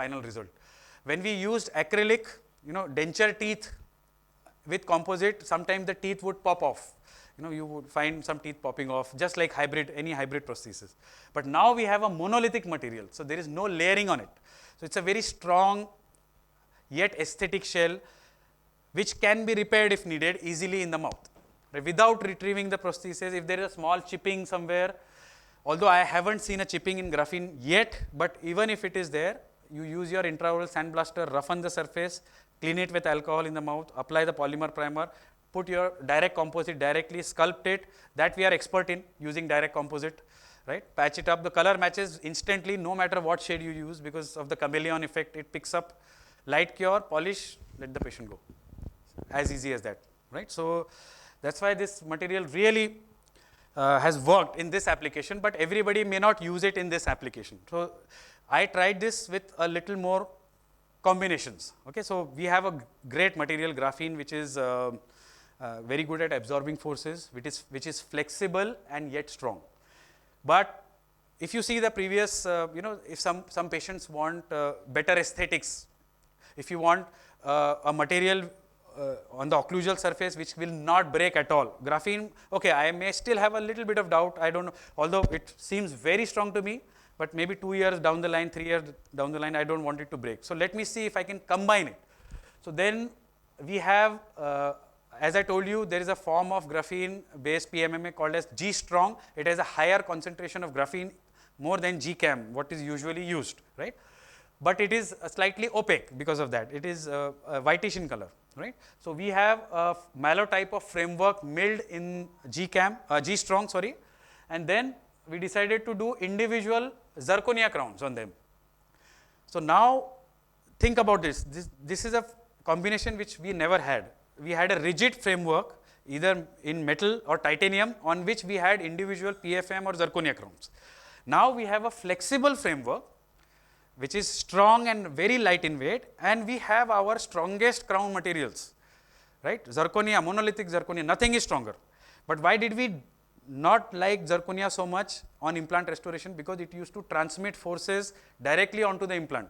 final result. When we used acrylic, denture teeth with composite, sometimes the teeth would pop off. You would find some teeth popping off, just like any hybrid prosthesis. But now we have a monolithic material, so there is no layering on it. So it's a very strong yet aesthetic shell, which can be repaired if needed easily in the mouth, right? Without retrieving the prosthesis. If there is a small chipping somewhere, although I haven't seen a chipping in graphene yet, but even if it is there, you use your intraoral sandblaster, roughen the surface, clean it with alcohol in the mouth, apply the polymer primer, put your direct composite directly, sculpt it. That we are expert in using direct composite, right? Patch it up. The color matches instantly, no matter what shade you use, because of the chameleon effect. It picks up. Light cure, polish, let the patient go. As easy as that, right? So that's why this material really has worked in this application, but everybody may not use it in this application. So I tried this with a little more combinations. Okay, so we have a great material, graphene, which is very good at absorbing forces, which is flexible and yet strong. But if you see the previous, if some patients want better aesthetics, if you want a material on the occlusal surface which will not break at all, graphene, okay, I may still have a little bit of doubt, I don't know, although it seems very strong to me, but maybe 2 years down the line, 3 years down the line, I don't want it to break. So let me see if I can combine it. So then we have, as I told you, there is a form of graphene based PMMA called as G-strong. It has a higher concentration of graphene, more than G-cam, what is usually used, right? But it is slightly opaque because of that. It is whitish in color, right? So we have a mallow type of framework milled in G-strong, sorry, and then we decided to do individual zirconia crowns on them. So now think about this. This is a combination which we never had. We had a rigid framework, either in metal or titanium, on which we had individual PFM or zirconia crowns. Now we have a flexible framework, which is strong and very light in weight, and we have our strongest crown materials, right? Zirconia, monolithic zirconia, nothing is stronger. But why did we not like zirconia so much on implant restoration? Because it used to transmit forces directly onto the implant.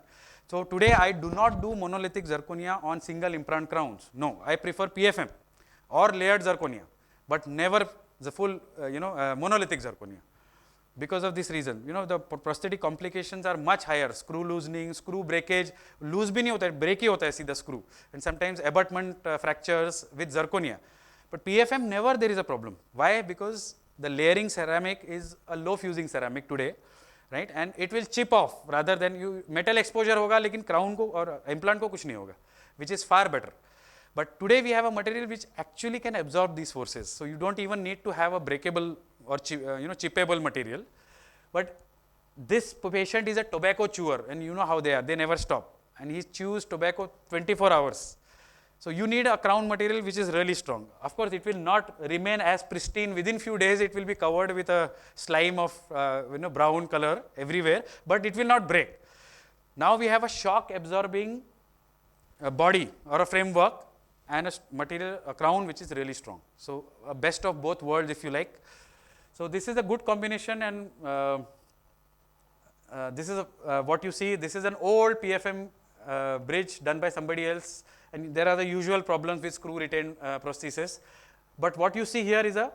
So today I do not do monolithic zirconia on single implant crowns. No, I prefer PFM or layered zirconia, but never the full, monolithic zirconia. Because of this reason, the prosthetic complications are much higher. Screw loosening, screw breakage, loose bhi nahi hota hai, break hi hota hai seedha screw, and sometimes abutment fractures with zirconia. But PFM, never there is a problem. Why? Because the layering ceramic is a low fusing ceramic today, right? And it will chip off rather than you metal exposure hoga, lekin crown ko or implant ko kuch nahi hoga, which is far better. But today we have a material which actually can absorb these forces. So you don't even need to have a breakable or chippable material. But this patient is a tobacco chewer, and you know how they are, they never stop, and he chews tobacco 24 hours. So you need a crown material which is really strong. Of course, it will not remain as pristine. Within few days, it will be covered with a slime of brown color everywhere, but it will not break. Now we have a shock absorbing body or a framework and a crown which is really strong. So a best of both worlds, if you like. So this is a good combination, and this is what you see. This is an old PFM bridge done by somebody else, and there are the usual problems with screw retained prosthesis. But what you see here is a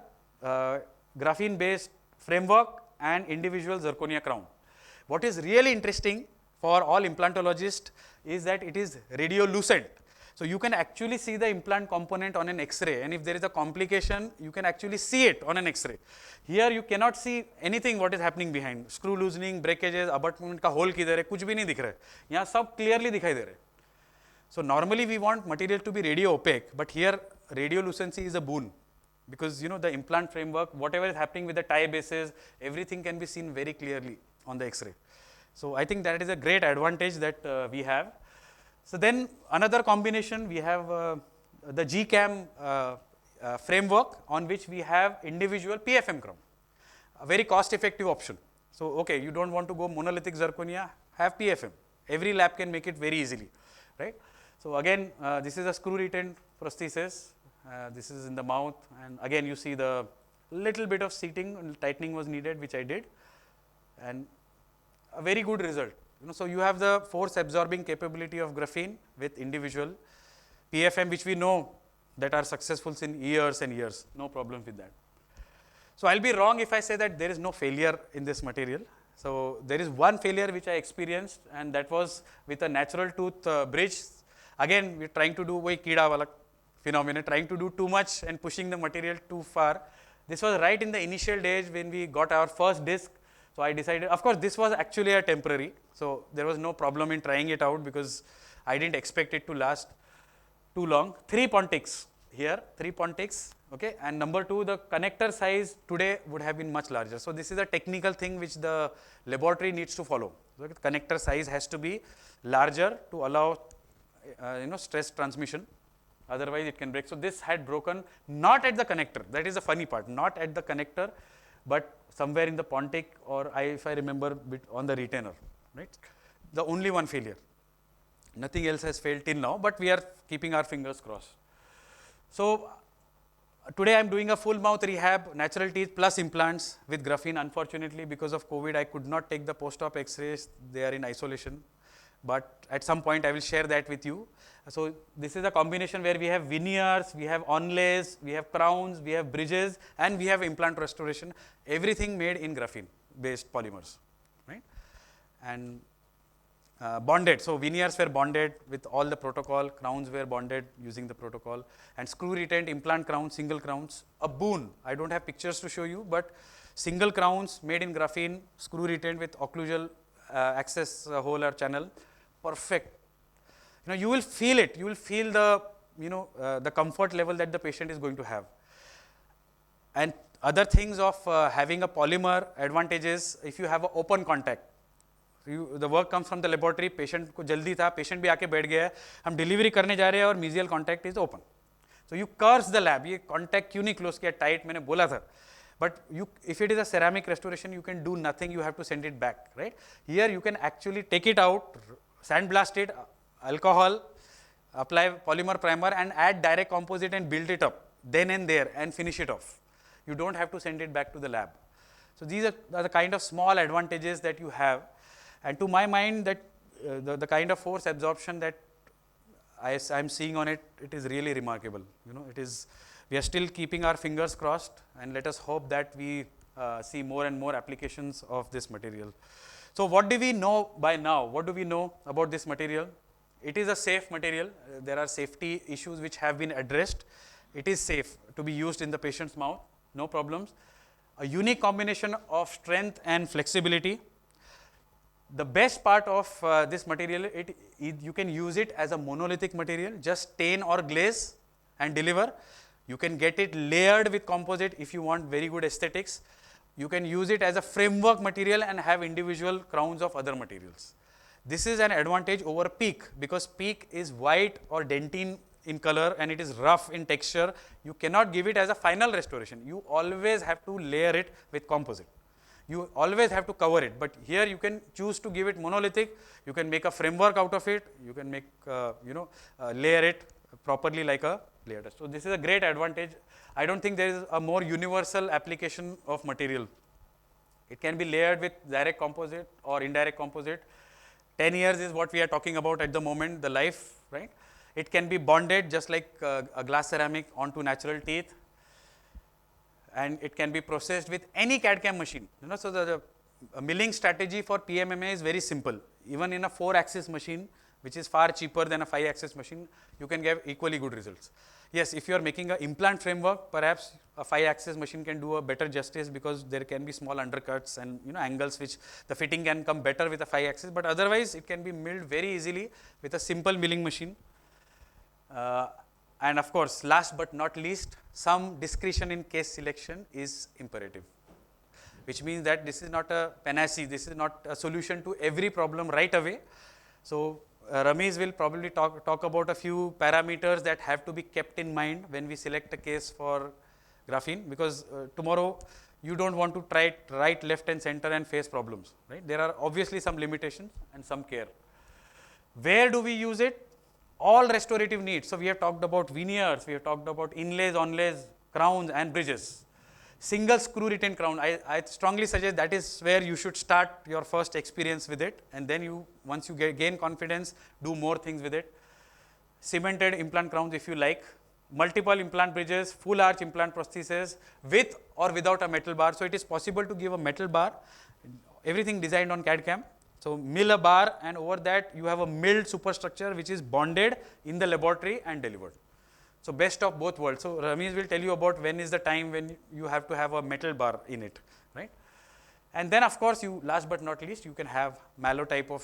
graphene based framework and individual zirconia crown. What is really interesting for all implantologists is that it is radiolucent. So you can actually see the implant component on an X-ray, and if there is a complication, you can actually see it on an X-ray. Here you cannot see anything what is happening behind. Screw loosening, breakages, abutment का hole किधर है, कुछ भी नहीं दिख रहा है. यहाँ सब clearly दिखाई दे रहे हैं. So normally we want material to be radio opaque, but here radiolucency is a boon, because the implant framework, whatever is happening with the tie bases, everything can be seen very clearly on the X-ray. So I think that is a great advantage that we have. So then another combination, we have the G-cam framework, on which we have individual PFM crown, a very cost effective option. So okay, you don't want to go monolithic zirconia, have PFM. Every lab can make it very easily, right? So again, this is a screw retained prosthesis. This is in the mouth, and again you see the little bit of seating and tightening was needed, which I did, and a very good result. So you have the force absorbing capability of graphene with individual PFM, which we know that are successful in years and years, no problem with that. So I'll be wrong if I say that there is no failure in this material. So there is one failure which I experienced, and that was with a natural tooth bridge. Again, we're trying to do वही कीड़ा वाला phenomenon, trying to do too much and pushing the material too far. This was right in the initial days when we got our first disc. So I decided, of course, this was actually a temporary. So there was no problem in trying it out because I didn't expect it to last too long. 3 Pontics here, 3 Pontics, okay. And number 2, the connector size today would have been much larger. So this is a technical thing which the laboratory needs to follow. So the connector size has to be larger to allow stress transmission. Otherwise it can break. So this had broken not at the connector. That is the funny part. Not at the connector, but somewhere in the Pontic, or if I remember, on the retainer. Right. The only one failure. Nothing else has failed till now, but we are keeping our fingers crossed. So today I am doing a full mouth rehab, natural teeth plus implants with graphene. Unfortunately, because of COVID, I could not take the post-op X-rays. They are in isolation. But at some point I will share that with you. So this is a combination where we have veneers, we have onlays, we have crowns, we have bridges, and we have implant restoration. Everything made in graphene-based polymers, right? And bonded. So veneers were bonded with all the protocol, crowns were bonded using the protocol, and screw retained implant crowns, single crowns, a boon. I don't have pictures to show you, but single crowns made in graphene, screw retained with occlusal access hole or channel, perfect. You will feel it. You will feel the the comfort level that the patient is going to have. And other things of having a polymer advantages, if you have an open contact. The work comes from the laboratory, patient को जल्दी था, patient भी आके बैठ गया है, हम delivery करने जा रहे हैं और mesial contact is open. So you curse the lab, ये contact क्यों नहीं close किया tight, मैंने बोला था. But if it is a ceramic restoration, you can do nothing, you have to send it back, right? Here you can actually take it out, sandblast it, alcohol, apply polymer primer and add direct composite and build it up then and there and finish it off. You don't have to send it back to the lab. So these are the kind of small advantages that you have. And to my mind, that the kind of force absorption that I am seeing on it, it is really remarkable. It is. We are still keeping our fingers crossed, and let us hope that we see more and more applications of this material. So what do we know by now? What do we know about this material? It is a safe material. There are safety issues which have been addressed. It is safe to be used in the patient's mouth, no problems. A unique combination of strength and flexibility. The best part of this material, you can use it as a monolithic material, just stain or glaze and deliver. You can get it layered with composite if you want very good aesthetics. You can use it as a framework material and have individual crowns of other materials. This is an advantage over PEEK, because PEEK is white or dentine in color and it is rough in texture. You cannot give it as a final restoration. You always have to layer it with composite. You always have to cover it, but here you can choose to give it monolithic. You can make a framework out of it. You can make layer it properly like a layer. So this is a great advantage. I don't think there is a more universal application of material. It can be layered with direct composite or indirect composite. 10 years is what we are talking about at the moment, the life, right? It can be bonded just like a glass ceramic onto natural teeth. And it can be processed with any CAD/CAM machine. So the milling strategy for PMMA is very simple. Even in a 4-axis machine, which is far cheaper than a 5-axis machine, you can get equally good results. Yes, if you are making an implant framework, perhaps a 5-axis machine can do a better justice, because there can be small undercuts and angles which the fitting can come better with a 5-axis. But otherwise, it can be milled very easily with a simple milling machine. And of course, last but not least, some discretion in case selection is imperative, which means that this is not a panacea, this is not a solution to every problem right away. So Ramesh will probably talk about a few parameters that have to be kept in mind when we select a case for graphene, because tomorrow you don't want to try it right, left and center and face problems, right? There are obviously some limitations and some care. Where do we use it? All restorative needs. So we have talked about veneers, we have talked about inlays, onlays, crowns and bridges. single screw retain crown. I strongly suggest that is where you should start your first experience with it, and then you, once you gain confidence, do more things with it. Cemented implant crowns if you like, multiple implant bridges, full arch implant prosthesis with or without a metal bar. So it is possible to give a metal bar, everything designed on CAD CAM. So mill a bar, and over that you have a milled superstructure which is bonded in the laboratory and delivered. So best of both worlds. So Ramesh will tell you about when is the time when you have to have a metal bar in it, right? And then of course you, last but not least, you can have mallow type of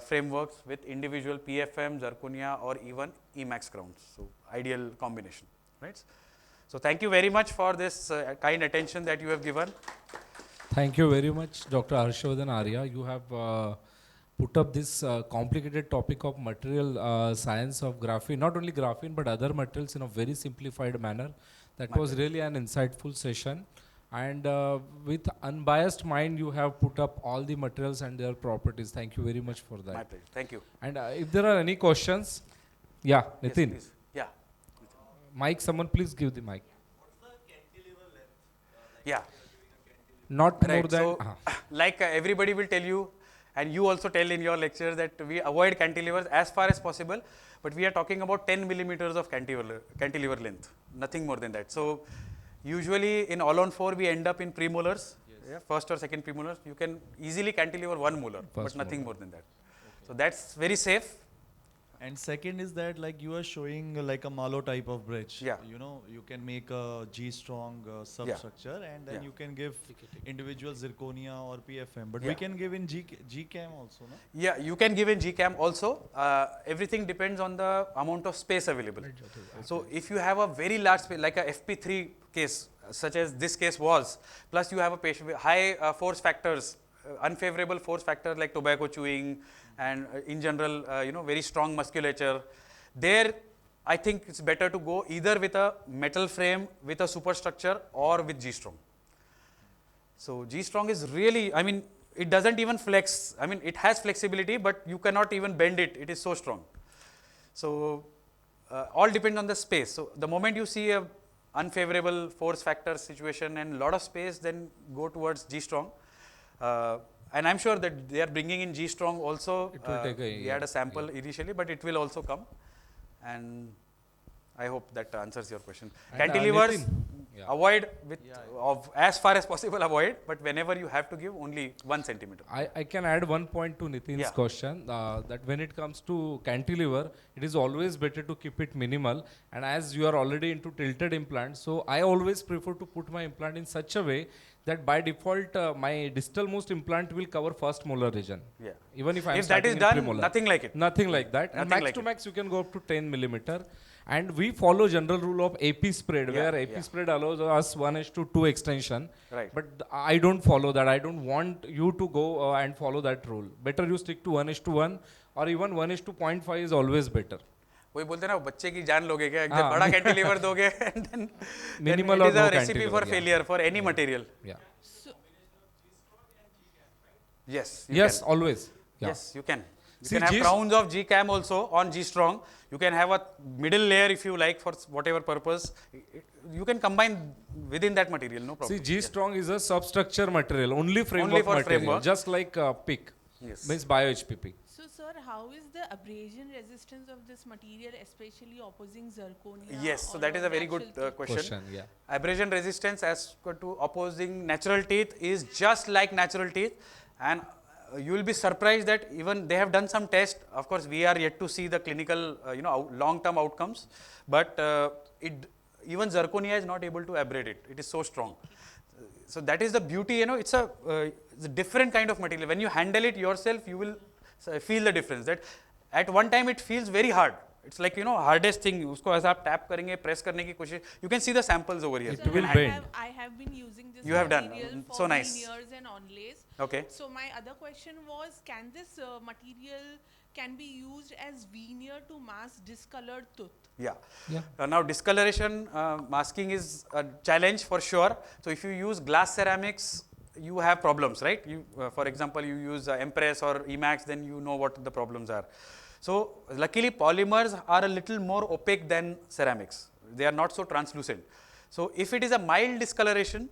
frameworks with individual PFM, zirconia, or even Emax crowns. So ideal combination, right? So thank you very much for this kind attention that you have given. Thank you very much, Dr. Harshavardhan Arya. You have put up this complicated topic of material science of graphene, not only graphene but other materials in a very simplified manner. That was really an insightful session. And with unbiased mind, you have put up all the materials and their properties. Thank you very much for that. My pleasure. Thank you. And if there are any questions, yeah, Nitin. Yes, please. Yeah. Mic, someone please give the mic. What's the cantilever length? Yeah. Not more Right. than. So, like everybody will tell you, and you also tell in your lecture, that we avoid cantilevers as far as possible, but we are talking about 10 millimeters of cantilever length, nothing more than that. So usually in all on 4 we end up in premolars, yeah, first or second premolars. You can easily cantilever 1 molar, but nothing more than that. So that's very safe. And second is that like you are showing like a Malo type of bridge. Yeah. You know, you can make a G-strong substructure and then Yeah. you can give individual zirconia or PFM. But Yeah. we can give in G-cam also, no? Yeah, you can give in GCAM also. Everything depends on the amount of space available. So if you have a very large space, like a FP3 case, such as this case was, plus you have a patient with high force factors, unfavorable force factor like tobacco chewing, and in general, very strong musculature, there I think it's better to go either with a metal frame with a superstructure or with G-strong. So G-strong is really, I mean, it doesn't even flex. I mean, it has flexibility, but you cannot even bend it. It is so strong. So all depends on the space. So the moment you see a unfavorable force factor situation and lot of space, then go towards G-strong. And I'm sure that they are bringing in G-strong also. It will take we had a sample initially, but it will also come. And I hope that answers your question. And, Cantilevers, Nitin, yeah. avoid with of as far as possible avoid, but whenever you have to give, only 1 centimeter. I can add one point to Nitin's Yeah. question, that when it comes to cantilever, it is always better to keep it minimal. And as you are already into tilted implants, so I always prefer to put my implant in such a way that by default my distal most implant will cover first molar region. Yeah. Even if I am If that is starting in done, premolar. nothing like it. Nothing like that. And Nothing max like to it. max you can go up to 10 millimeter. And we follow general rule of AP spread, Yeah, where AP yeah. spread allows us 1:2 extension. Right. But I don't follow that. I don't want you to go and follow that rule. Better you stick to 1:1 or even 1:0.5 is always better. वही बोलते हैं ना, बच्चे की जान लोगे क्या, एकदम हाँ. बड़ा कैंटिलीवर दोगे and then Minimal it or is no a recipe cantilever, for yeah. failure for any material. Yeah. Yes. You Yes, can. always. Yeah. Yes, you can. You See, can have G- crowns of G-cam also on G-strong. You can have a middle layer if you like for whatever purpose. You can combine within that material, no problem. See, G-strong is a substructure material, only framework Only for material, framework. just like PIC, Yes. means bio-HPP. So, sir, how is the abrasion resistance of this material, especially opposing zirconia? Yes, so or that is a very good natural teeth? question. Yeah. Abrasion resistance as to opposing natural teeth is just like natural teeth, and you will be surprised that even they have done some tests. Of course, we are yet to see the clinical, long-term outcomes, but even zirconia is not able to abrade it. It is so strong. So that is the beauty. It's a different kind of material. When you handle it yourself, you will feel the difference. That at one time it feels very hard. It's like hardest thing. उसको ऐसा आप tap करेंगे, press करने की कोशिश. You can see the samples over here. It Sir, will I bend. I have been using this You have done. material for So nice. veneers and onlays. Okay. So my other question was, can this material can be used as veneer to mask discolored tooth? Yeah. Yeah. Now discoloration masking is a challenge for sure. So if you use glass ceramics, you have problems, right? For example, you use Empress or Emax, then you know what the problems are. So luckily polymers are a little more opaque than ceramics. They are not so translucent. So if it is a mild discoloration,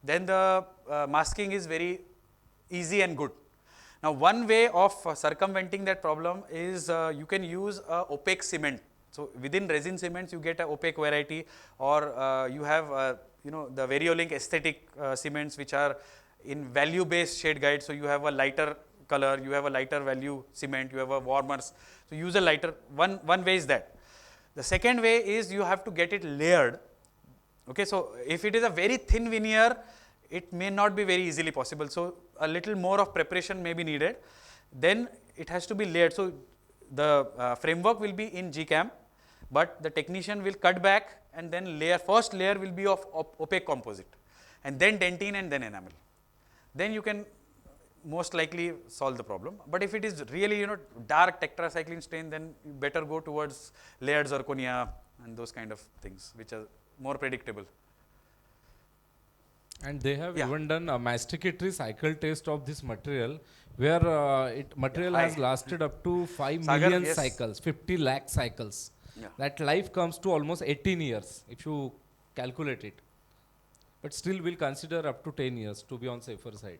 then the masking is very easy and good. Now, one way of circumventing that problem is you can use opaque cement. So, within resin cements, you get a opaque variety, or you have the Variolink aesthetic cements, which are in value based shade guide. So, you have a lighter color, you have a lighter value cement, you have a warmers. So, use a lighter, one way is that. The second way is you have to get it layered. Okay, so if it is a very thin veneer, it may not be very easily possible. So, a little more of preparation may be needed. Then it has to be layered. So, the framework will be in GCAM, but the technician will cut back and then layer. First layer will be of opaque composite, and then dentine and then enamel. Then you can most likely solve the problem. But if it is really dark tetracycline stain, then you better go towards layered zirconia and those kind of things, which are more predictable. And they have Yeah. even done a masticatory cycle test of this material, where material has Hi. lasted up to 5 Sagar, million yes. cycles, 50 lakh cycles. Yeah. That life comes to almost 18 years if you calculate it. But still we'll consider up to 10 years to be on safer side.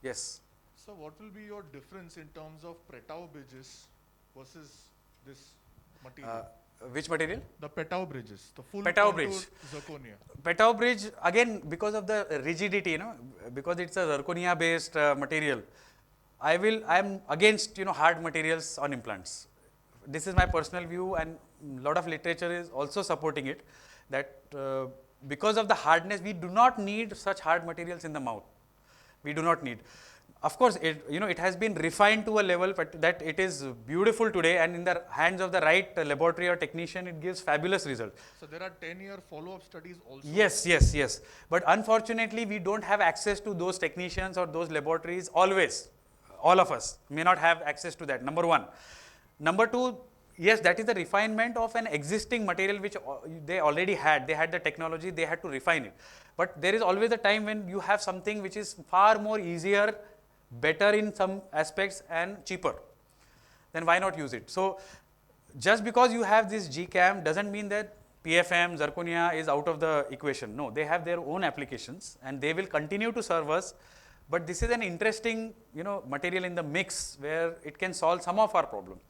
Yes. So what will be your difference in terms of Pretau bridges versus this material? Which material? The Petau bridges, the full Petau contour bridge. zirconia. Petau bridge, again, because of the rigidity, because it's a zirconia based material, I am against hard materials on implants. This is my personal view, and a lot of literature is also supporting it, that because of the hardness, we do not need such hard materials in the mouth. We do not need. Of course, it has been refined to a level that it is beautiful today, and in the hands of the right laboratory or technician, it gives fabulous results. So there are 10-year follow-up studies also. Yes. But unfortunately, we don't have access to those technicians or those laboratories always. All of us may not have access to that, number one. Number two, yes, that is the refinement of an existing material which they already had. They had the technology, they had to refine it. But there is always a time when you have something which is far more easier, better in some aspects and cheaper. Then why not use it? So, just because you have this GCAM doesn't mean that PFM, zirconia is out of the equation. No, they have their own applications and they will continue to serve us. But this is an interesting material in the mix where it can solve some of our problems.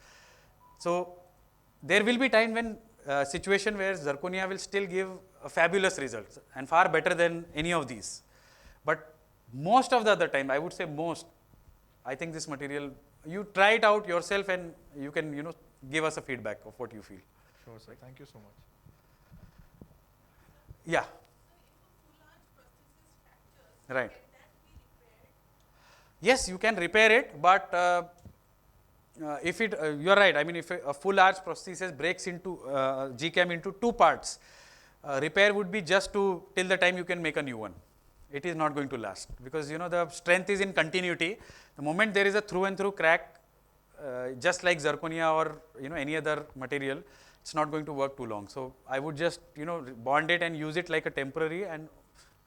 So, there will be time when situation where zirconia will still give fabulous results and far better than any of these. But most of the other time, I would say I think this material, you try it out yourself and you can give us a feedback of what you feel. Sure, sir. Thank you so much. Yeah. Right. Yes, you can repair it, but if it, you are right. I mean, if a full arch prosthesis breaks into GCAM into two parts, repair would be just till the time you can make a new one. It is not going to last because the strength is in continuity. The moment there is a through and through crack, just like zirconia or any other material, it's not going to work too long. So I would just bond it and use it like a temporary and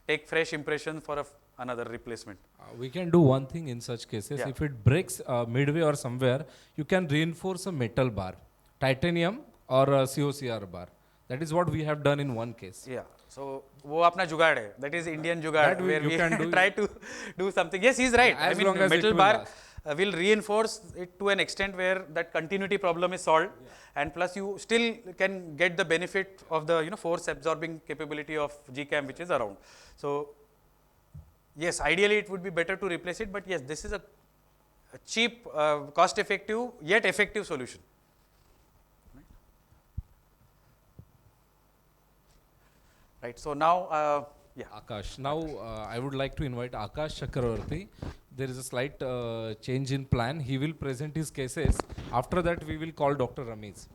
take fresh impression for another replacement. We can do one thing in such cases. Yeah. If it breaks midway or somewhere, you can reinforce a metal bar, titanium or a COCR bar. That is what we have done in one case. Yeah. So वो अपना जुगाड़ है. That is Indian जुगाड़ That where you we can do try to do something. Yes, he is right. As I mean, long as it metal will bar last. will reinforce it to an extent where that continuity problem is solved, and plus you still can get the benefit of the force absorbing capability of GCAM which is around. So yes, ideally it would be better to replace it, but yes, this is a cheap, cost effective yet effective solution. Right. So now, yeah. Akash. Now I would like to invite Akash Chakravarti. There is a slight change in plan. He will present his cases. After that, we will call Dr. Ramesh.